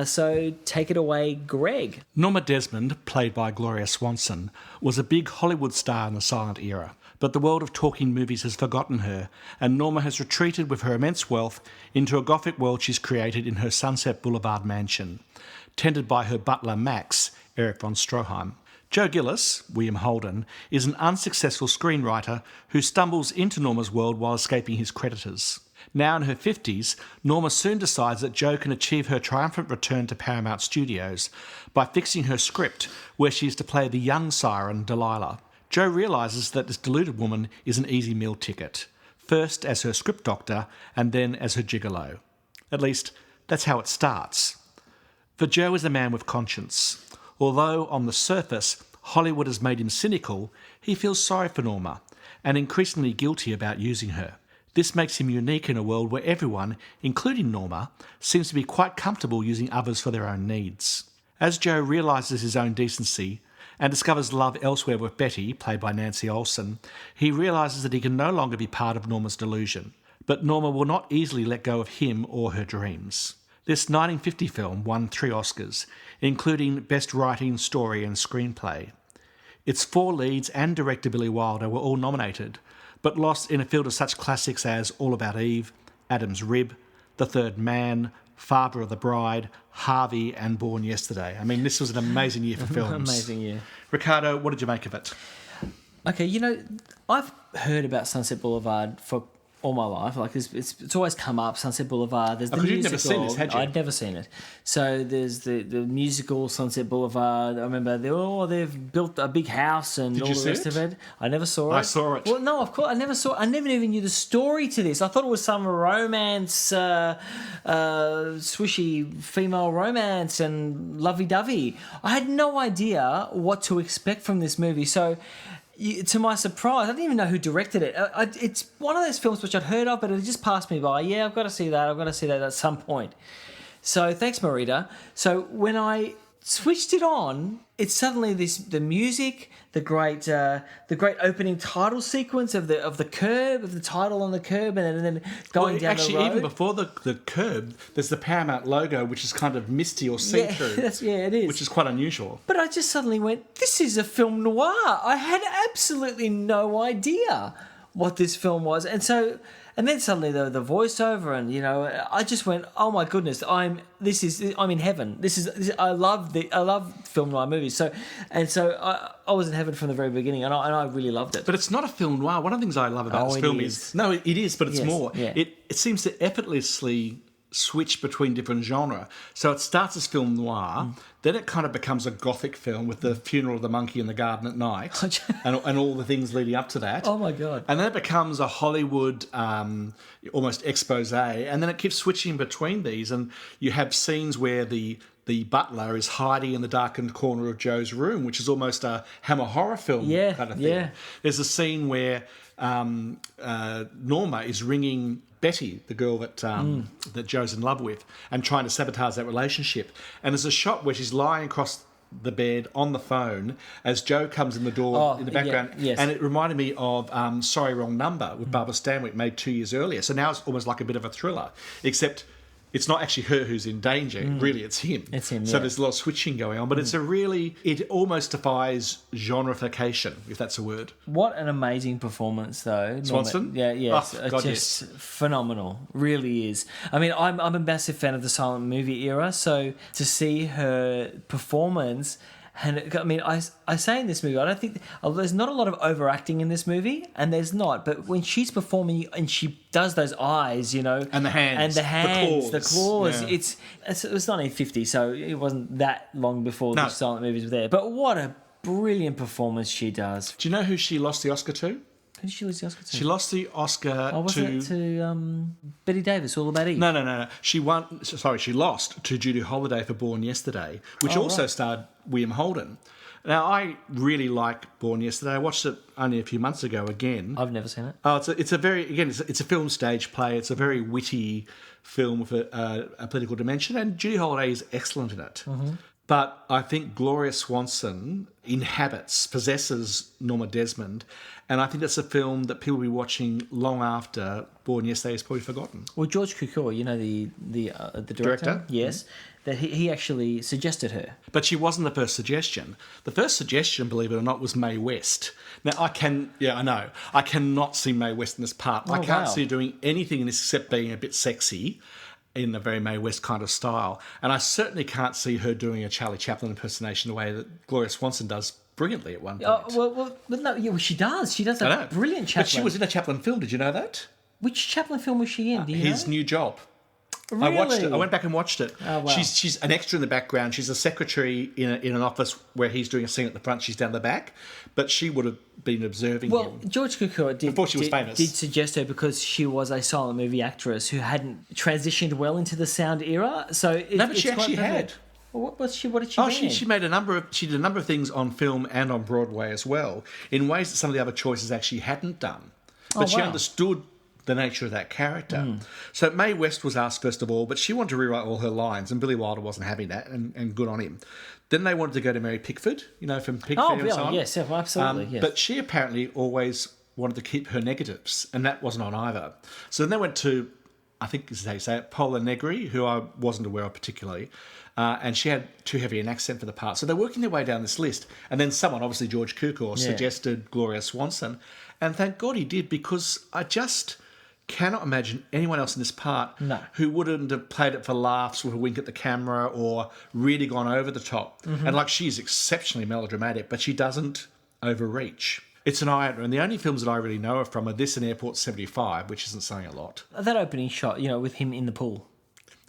So take it away, Greg. Norma Desmond, played by Gloria Swanson, was a big Hollywood star in the silent era. But the world of talking movies has forgotten her, and Norma has retreated with her immense wealth into a gothic world she's created in her Sunset Boulevard mansion, tended by her butler Max, Eric von Stroheim. Joe Gillis, William Holden, is an unsuccessful screenwriter who stumbles into Norma's world while escaping his creditors. Now in her 50s, Norma soon decides that Jo can achieve her triumphant return to Paramount Studios by fixing her script, where she is to play the young siren Delilah. Jo realises that this deluded woman is an easy meal ticket. first as her script doctor and then as her gigolo. At least, that's how it starts. For Joe is a man with conscience. Although, on the surface, Hollywood has made him cynical, he feels sorry for Norma, and increasingly guilty about using her. This makes him unique in a world where everyone, including Norma, seems to be quite comfortable using others for their own needs. As Joe realises his own decency and discovers love elsewhere with Betty, played by Nancy Olsen, he realises that he can no longer be part of Norma's delusion. But Norma will not easily let go of him or her dreams. This 1950 film won 3 Oscars, including Best Writing, Story and Screenplay. Its 4 leads and director Billy Wilder were all nominated, but lost in a field of such classics as All About Eve, Adam's Rib, The Third Man, Father of the Bride, Harvey and Born Yesterday. I mean, this was an amazing year for films. Amazing year. Ricardo, what did you make of it? Okay, I've heard about Sunset Boulevard for all my life. Like it's always come up, Sunset Boulevard. There's the musical. You'd never seen this, had you? I'd never seen it. So there's the musical Sunset Boulevard. I remember they've built a big house and all the rest of it. I never saw it. I saw it. Well, no, of course I never saw it. I never even knew the story to this. I thought it was some romance, swishy female romance and lovey-dovey. I had no idea what to expect from this movie. So, to my surprise, I didn't even know who directed it. It's one of those films which I'd heard of, but it just passed me by. Yeah, I've got to see that at some point. So thanks, Marita. So when I switched it on, it's suddenly the music, the great opening title sequence of the curb, of the title on the curb, and then going down the road. Even before the curb, there's the Paramount logo, which is kind of misty or see-through. Yeah, it is. Which is quite unusual. But I just suddenly went, this is a film noir. I had absolutely no idea what this film was. And then suddenly the voiceover, and I just went, oh my goodness, I'm in heaven. I love film noir movies. So I was in heaven from the very beginning, and I really loved it. But it's not a film noir. One of the things I love about this film is no, it is, but it's more. Yeah. It seems to effortlessly switch between different genre. So it starts as film noir, then it kind of becomes a gothic film with the funeral of the monkey in the garden at night and all the things leading up to that. Oh my God. And then it becomes a Hollywood almost expose, and then it keeps switching between these, and you have scenes where the butler is hiding in the darkened corner of Joe's room, which is almost a Hammer horror film kind of thing. Yeah. There's a scene where Norma is ringing Betty, the girl that Joe's in love with, and trying to sabotage that relationship. And there's a shot where she's lying across the bed on the phone as Joe comes in the door in the background. Yeah, yes. And it reminded me of Sorry Wrong Number with Barbara Stanwyck, made 2 years earlier. So now it's almost like a bit of a thriller, except it's not actually her who's in danger. Really, it's him. It's him, So there's a lot of switching going on. But it almost defies genreification, if that's a word. What an amazing performance, though. Swanson? Yes. Oh, God, just phenomenal. Really is. I mean, I'm a massive fan of the silent movie era, so to see her performance... And I mean, I say in this movie, I don't think there's not a lot of overacting in this movie, and there's not. But when she's performing and she does those eyes, and the hands, the claws, yeah. it was 1950, so it wasn't that long before the silent movies were there. But what a brilliant performance she does. Do you know who she lost the Oscar to? Who did she lose the Oscar to? She lost the Oscar to Betty Davis, All About Eve. No. She lost to Judy Holliday for Born Yesterday, which also starred William Holden. Now, I really like Born Yesterday. I watched it only a few months ago again. I've never seen it. Oh, it's a film stage play. It's a very witty film with a political dimension, and Judy Holliday is excellent in it. Mm-hmm. But I think Gloria Swanson possesses Norma Desmond, and I think that's a film that people will be watching long after Born Yesterday is probably forgotten. Well, George Cukor, the director? Yes, that he actually suggested her. But she wasn't the first suggestion. The first suggestion, believe it or not, was Mae West. Now, I cannot see Mae West in this part. I can't see her doing anything in this except being a bit sexy in a very Mae West kind of style. And I certainly can't see her doing a Charlie Chaplin impersonation the way that Gloria Swanson does brilliantly at one point. She does. She does a brilliant Chaplin. But she was in a Chaplin film, did you know that? Which Chaplin film was she in? Do you know? His New Job. Really? I watched it. I went back and watched it. Oh, wow. She's an extra in the background. She's a secretary in an office where he's doing a scene at the front. She's down the back, but she would have been observing him. George Cukor Before she was famous. did suggest her because she was a silent movie actress who hadn't transitioned well into the sound era. So No, but she actually had. Well, what did she? Oh, mean? she did a number of things on film and on Broadway as well, in ways that some of the other choices actually hadn't done. But she understood the nature of that character. So Mae West was asked first of all, but she wanted to rewrite all her lines, and Billy Wilder wasn't having that, and good on him. Then they wanted to go to Mary Pickford, from Pickford and so on. Yes, absolutely. Yes. But she apparently always wanted to keep her negatives, and that wasn't on either. So then they went to, I think is how you say it, Paula Negri, who I wasn't aware of particularly, and she had too heavy an accent for the part. So they're working their way down this list, and then someone, obviously George Cukor, suggested Gloria Swanson, and thank God he did, because I just cannot imagine anyone else in this part who wouldn't have played it for laughs with a wink at the camera or really gone over the top. And she's exceptionally melodramatic, but she doesn't overreach. It's an eye-opener, and the only films that I really know her from are this and Airport 75, which isn't saying a lot. That opening shot, with him in the pool.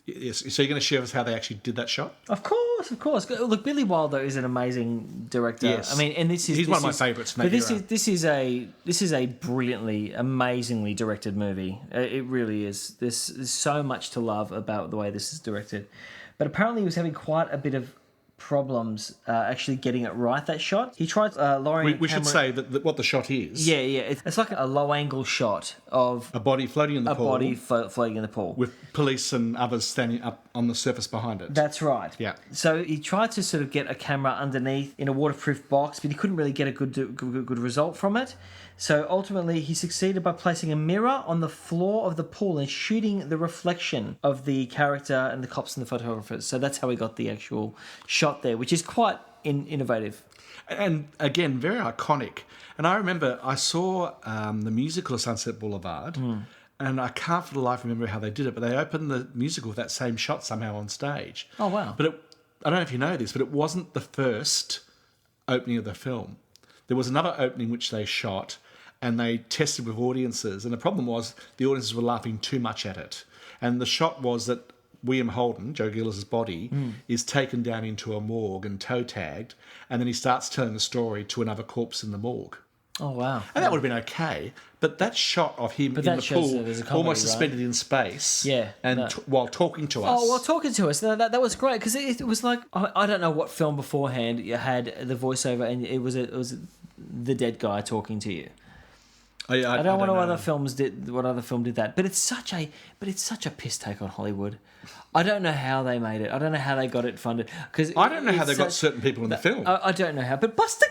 Yes. So you're going to share with us how they actually did that shot? Of course. Look, Billy Wilder is an and director. Yes. I mean, and he's one of my favourites. But this is a brilliantly, amazingly directed movie. It really is. There's so much to love about the way this is directed. But apparently, he was having quite a bit of problems actually getting it right, that shot. He tried lowering we should say that what the shot is. Yeah. It's like a low angle shot of a body floating in the pool. A body floating in the pool. With police and others standing up on the surface behind it. That's right. Yeah. So he tried to sort of get a camera underneath in a waterproof box, but he couldn't really get a good result from it. So ultimately, he succeeded by placing a mirror on the floor of the pool and shooting the reflection of the character and the cops and the photographers. So that's how he got the actual shot there, which is quite innovative. And again, very iconic. And I remember I saw the musical of Sunset Boulevard, and I can't for the life remember how they did it, but they opened the musical with that same shot somehow on stage. Oh, wow. But I don't know if you know this, but it wasn't the first opening of the film. There was another opening which they shot, and they tested with audiences, and the problem was the audiences were laughing too much at it. And the shot was that William Holden, Joe Gillis' body, is taken down into a morgue and toe-tagged, and then he starts telling the story to another corpse in the morgue. Oh, wow. And that would have been okay, but that shot of him in the pool, almost suspended in space, while talking to us. Oh, while talking to us. That was great, because it was like, I don't know what film beforehand you had the voiceover, and it was the dead guy talking to you. I don't know what other films did. What other film did that? But it's such a piss take on Hollywood. I don't know how they made it. I don't know how they got it funded. I don't know how they got certain people in the film. I don't know how. But Buster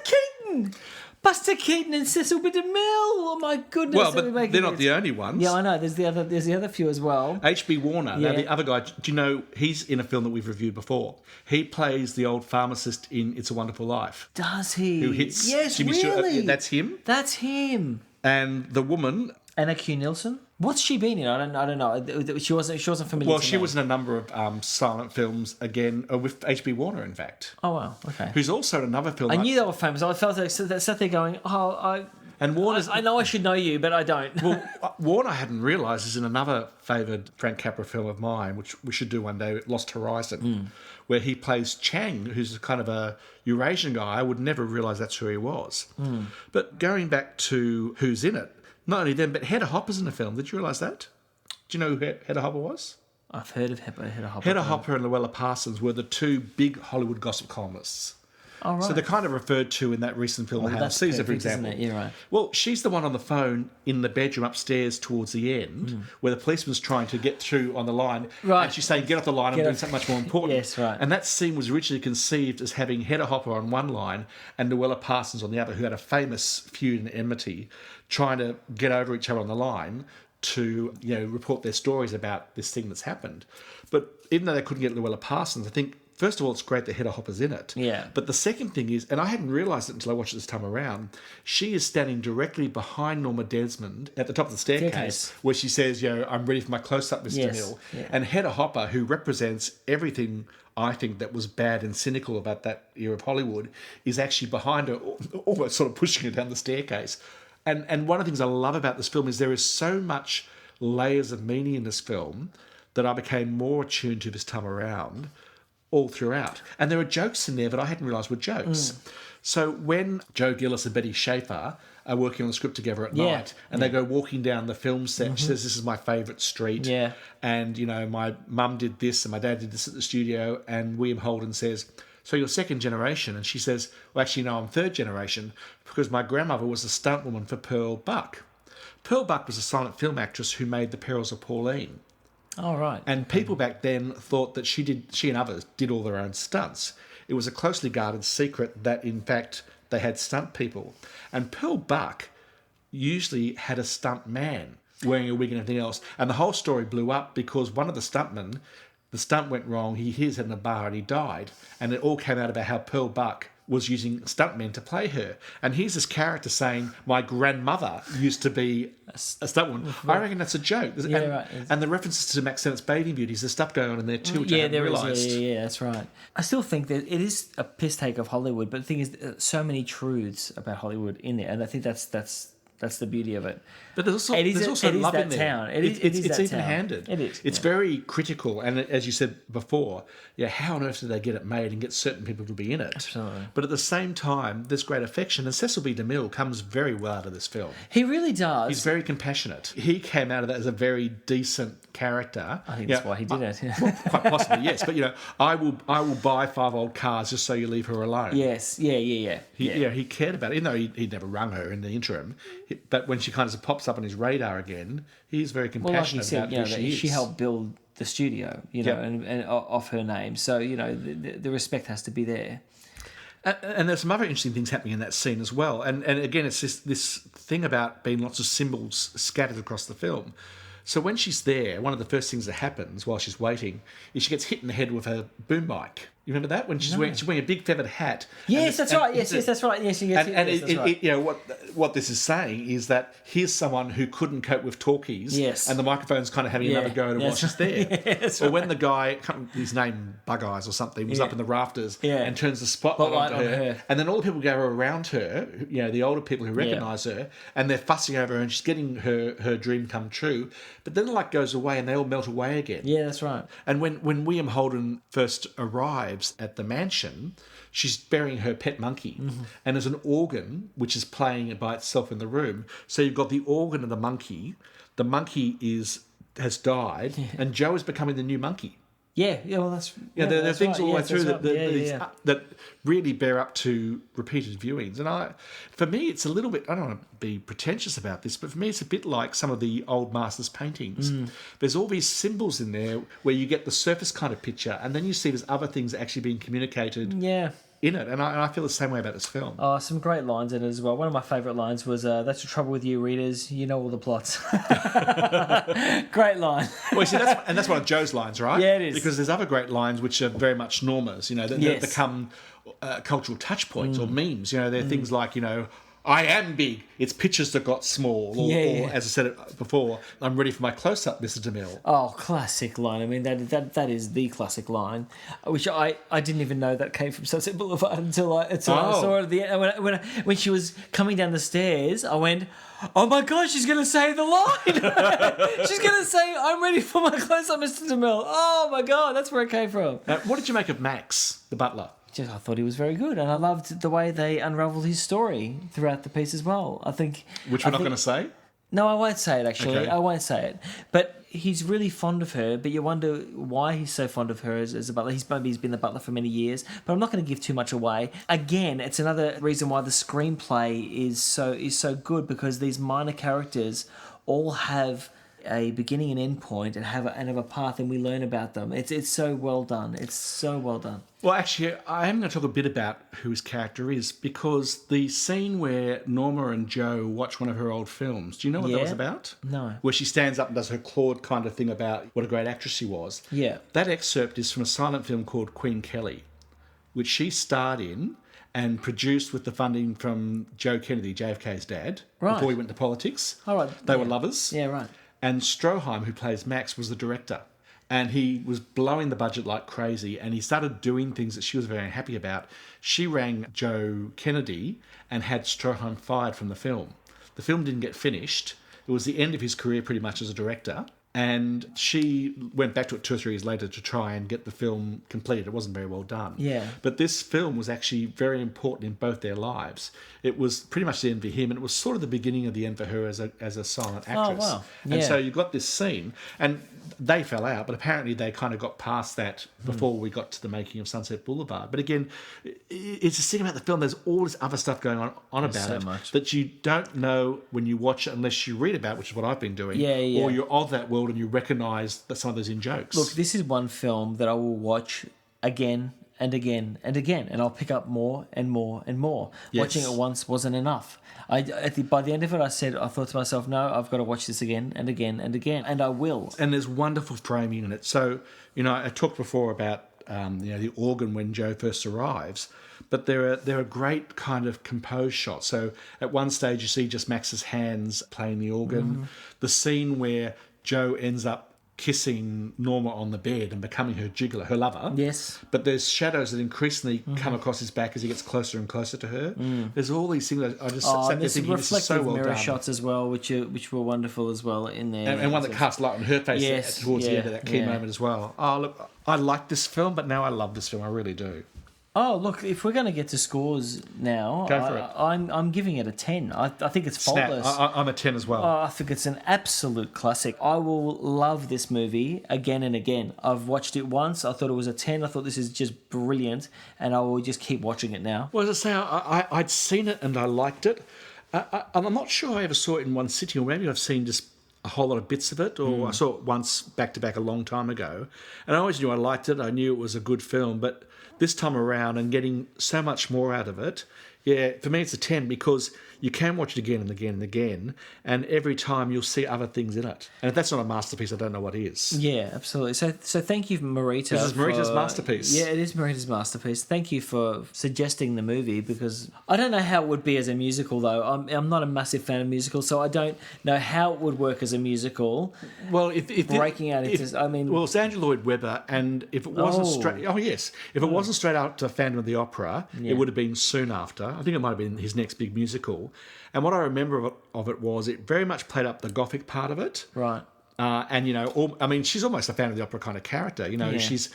Keaton and Cecil B. DeMille. Oh my goodness! Well, but they're not the only ones. Yeah, I know. There's the other few as well. H.B. Warner. Yeah. Now the other guy. Do you know he's in a film that we've reviewed before? He plays the old pharmacist in It's a Wonderful Life. Does he? Who hits? Yes, Jimmy really. Stewart. That's him. That's him. And the woman, Anna Q. Nilsson. What's she been in? I don't know. She wasn't familiar. Well, she was in a number of silent films again with H.B. Warner, in fact. Oh wow, okay. Who's also in another film. I knew they were famous. I felt like sat there going, And Warner's... I know I should know you, but I don't. Well, Warner, I hadn't realised, is in another favoured Frank Capra film of mine, which we should do one day, Lost Horizon, where he plays Chang, who's kind of a Eurasian guy. I would never realise that's who he was. But going back to who's in it, not only them, but Hedda Hopper's in the film. Did you realise that? Do you know who Hedda Hopper was? I've heard of Hedda Hopper. Hedda Hopper and Luella Parsons were the two big Hollywood gossip columnists. Oh, right. So they're kind of referred to in that recent film, The Hound of Caesar, for example. Isn't it? Yeah, right. Well, she's the one on the phone in the bedroom upstairs towards the end, where the policeman's trying to get through on the line, right. and she's saying, "Get off the line, I'm doing something much more important." Yes, right. And that scene was originally conceived as having Hedda Hopper on one line and Luella Parsons on the other, who had a famous feud and enmity, trying to get over each other on the line to report their stories about this thing that's happened. But even though they couldn't get Luella Parsons, I think, first of all, it's great that Hedda Hopper's in it. Yeah. But the second thing is, and I hadn't realised it until I watched it this time around, she is standing directly behind Norma Desmond at the top of the staircase, where she says, "I'm ready for my close-up, Mr. Hill." Yeah. And Hedda Hopper, who represents everything I think that was bad and cynical about that era of Hollywood, is actually behind her, almost sort of pushing her down the staircase. And one of the things I love about this film is there is so much layers of meaning in this film that I became more attuned to this time around all throughout. And there are jokes in there that I hadn't realised were jokes. So when Joe Gillis and Betty Schaefer are working on the script together at night, and they go walking down the film set, she says, "This is my favourite street." Yeah. And, my mum did this and my dad did this at the studio. And William Holden says, "So you're second generation?" And she says, "Well, actually, no, I'm third generation because my grandmother was a stunt woman for Pearl Buck." Pearl Buck was a silent film actress who made The Perils of Pauline. Oh, right. And people back then thought that she and others did all their own stunts. It was a closely guarded secret that, in fact, they had stunt people. And Pearl Buck usually had a stunt man wearing a wig and everything else. And the whole story blew up because one of the stuntmen, the stunt went wrong, he hit his head in a bar and he died. And it all came out about how Pearl Buck was using stuntmen to play her. And here's this character saying, "My grandmother used to be a stuntwoman." I reckon that's a joke. And the references to Max Sennett's Bathing Beauties, there's stuff going on in there too, which I hadn't realised. Yeah, that's right. I still think that it is a piss take of Hollywood, but the thing is, so many truths about Hollywood in there, and I think that's the beauty of it. But there's also love in there. Town. It's even-handed. It is. It's very critical, and as you said before, how on earth did they get it made and get certain people to be in it? Absolutely. But at the same time, there's great affection, and Cecil B. DeMille comes very well out of this film. He really does. He's very compassionate. He came out of that as a very decent character. I think that's why he did it. Well, quite possibly, yes. But I will buy 5 old cars just so you leave her alone. Yes. Yeah. He cared about it, even though he'd never rung her in the interim. But when she kind of pops up on his radar again, he's very compassionate about who she is. She helped build the studio, and off her name. So, the respect has to be there. And there's some other interesting things happening in that scene as well. And again, it's this thing about being lots of symbols scattered across the film. So when she's there, one of the first things that happens while she's waiting is she gets hit in the head with her boom mic. You remember that? When she's wearing a big feathered hat. Yes, that's right. Yes, that's right. Yes, what this is saying is that here's someone who couldn't cope with talkies. Yes. And the microphone's kind of having another go at her while she's there. Or when the guy, his name Bug Eyes or something, was up in the rafters and turns the spotlight onto her. And then all the people go around her, the older people who recognise her, and they're fussing over her and she's getting her dream come true. But then the light goes away and they all melt away again. Yeah, that's right. And when William Holden first arrives at the mansion, she's burying her pet monkey. And there's an organ which is playing by itself in the room. So you've got the organ and the monkey. The monkey has died, and Joe is becoming the new monkey. Yeah, well, that's... there are things all the way through right. that really bear up to repeated viewings. And for me, it's a little bit... I don't want to be pretentious about this, but for me, it's a bit like some of the old masters' paintings. There's all these symbols in there where you get the surface kind of picture, and then you see there's other things actually being communicated in it. And I feel the same way about this film. Oh, some great lines in it as well. One of my favourite lines was, "That's the trouble with you readers, you know all the plots." Great line. Well, you see, that's one of Joe's lines, right? Yeah, it is. Because there's other great lines which are very much Norma's, that become cultural touch points or memes. They're things like, "I am big. It's pictures that got small." Or, as I said before, "I'm ready for my close-up, Mr. DeMille." Oh, classic line. I mean, that is the classic line, which I didn't even know that came from Sunset Boulevard until I saw it at the end. When she was coming down the stairs, I went, "Oh my God, she's going to say the line." She's going to say, "I'm ready for my close-up, Mr. DeMille." Oh my God, that's where it came from. What did you make of Max, the butler? I thought he was very good, and I loved the way they unravelled his story throughout the piece as well. Which we're not going to say? No, I won't say it, actually. Okay. I won't say it. But he's really fond of her, but you wonder why he's so fond of her as a butler. He's been the butler for many years, but I'm not going to give too much away. Again, it's another reason why the screenplay is so good, because these minor characters all have a beginning and end point and have a path, and we learn about them. It's so well done. It's so well done. Well, actually, I am going to talk a bit about who his character is, because the scene where Norma and Joe watch one of her old films, do you know what that was about? No. Where she stands up and does her Claude kind of thing about what a great actress she was. Yeah. That excerpt is from a silent film called Queen Kelly, which she starred in and produced with the funding from Joe Kennedy, JFK's dad, before he went to politics. All right. They were lovers. Yeah, right. And Stroheim, who plays Max, was the director. And he was blowing the budget like crazy, and he started doing things that she was very unhappy about. She rang Joe Kennedy and had Stroheim fired from the film. The film didn't get finished. It was the end of his career pretty much as a director. And she went back to it 2 or 3 years later to try and get the film completed. It wasn't very well done. Yeah. But this film was actually very important in both their lives. It was pretty much the end for him, and it was sort of the beginning of the end for her as a silent actress. Oh, wow. And so you got this scene, and they fell out, but apparently they kind of got past that before we got to the making of Sunset Boulevard. But again, it's the thing about the film, there's all this other stuff going on about so it much. that you don't know when you watch it unless you read about it, which is what I've been doing. Yeah. Or you're of that world and you recognise that some of those in jokes. Look, this is one film that I will watch again and again and again, and I'll pick up more and more and more. Yes. Watching it once wasn't enough. By the end of it, I thought to myself, no, I've got to watch this again and again and again, and I will. And there's wonderful framing in it. So, I talked before about the organ when Joe first arrives, but there are great kind of composed shots. So at one stage you see just Max's hands playing the organ. Mm-hmm. The scene where Joe ends up kissing Norma on the bed and becoming her jiggler, her lover. Yes. But there's shadows that increasingly come across his back as he gets closer and closer to her. There's all these things that I just sat there thinking, this is so well mirror done. shots as well, which were wonderful as well in there. And one that casts light on her face towards the end of that key moment as well. Oh, look, I like this film, but now I love this film. I really do. Oh, look, if we're going to get to scores now, Go for it. I'm giving it a 10. I think it's faultless. I'm a 10 as well. I think it's an absolute classic. I will love this movie again and again. I've watched it once. I thought it was a 10. I thought this is just brilliant, and I will just keep watching it now. Well, as I say, I'd seen it and I liked it. I'm not sure I ever saw it in one sitting, or maybe I've seen just a whole lot of bits of it, or I saw it once back-to-back a long time ago. And I always knew I liked it. I knew it was a good film, but this time around and getting so much more out of it, for me it's a 10 because you can watch it again and again and again, and every time you'll see other things in it. And if that's not a masterpiece, I don't know what is. Yeah, absolutely. So thank you, Marita. This is Marita's masterpiece. Yeah, it is Marita's masterpiece. Thank you for suggesting the movie, because I don't know how it would be as a musical, though. I'm not a massive fan of musicals, so I don't know how it would work as a musical. Well, if breaking out into, well, it's Andrew Lloyd Webber, and if it wasn't if it wasn't straight after Phantom of the Opera, it would have been soon after. I think it might have been his next big musical. And what I remember of it was it very much played up the Gothic part of it. Right. And, she's almost a Phantom of the Opera kind of character. She's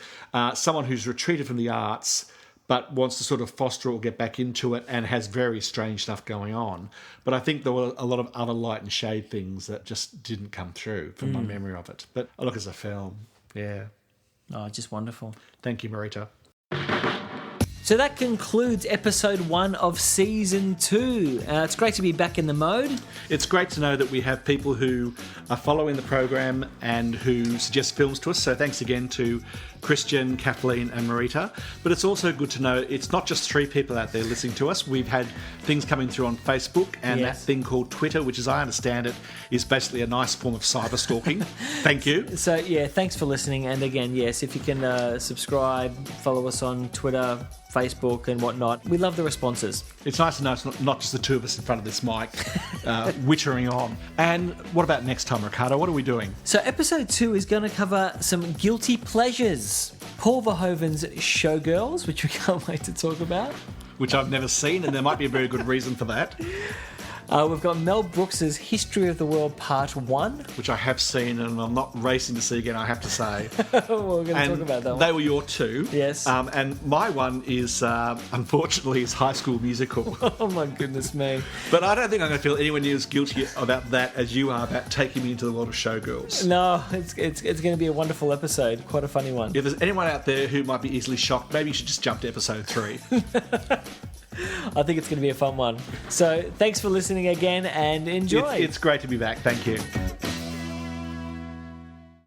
someone who's retreated from the arts but wants to sort of foster or get back into it and has very strange stuff going on. But I think there were a lot of other light and shade things that just didn't come through from my memory of it. But look, as a film, yeah. Oh, just wonderful. Thank you, Marita. So that concludes episode 1 of season 2. It's great to be back in the mode. It's great to know that we have people who are following the program and who suggest films to us. So thanks again to Christian, Kathleen and Marita. But it's also good to know it's not just 3 people out there listening to us. We've had things coming through on Facebook and that thing called Twitter, which as I understand it is basically a nice form of cyber stalking. Thank you. So yeah, thanks for listening. And again, yes, if you can subscribe, follow us on Twitter, Facebook and whatnot. We love the responses. It's nice to know it's not just the two of us in front of this mic wittering on. And what about next time, Ricardo? What are we doing? So episode 2 is going to cover some guilty pleasures. Paul Verhoeven's Showgirls, which we can't wait to talk about. Which I've never seen, and there might be a very good reason for that. We've got Mel Brooks's History of the World Part 1. Which I have seen, and I'm not racing to see again, I have to say. Well, we're going to talk about that one. They were your 2. Yes. And my one is, unfortunately, is High School Musical. Oh, my goodness me. But I don't think I'm going to feel anywhere near as guilty about that as you are about taking me into the world of Showgirls. No, it's going to be a wonderful episode. Quite a funny one. If there's anyone out there who might be easily shocked, maybe you should just jump to episode 3. I think it's going to be a fun one. So thanks for listening again and enjoy. It's great to be back. Thank you.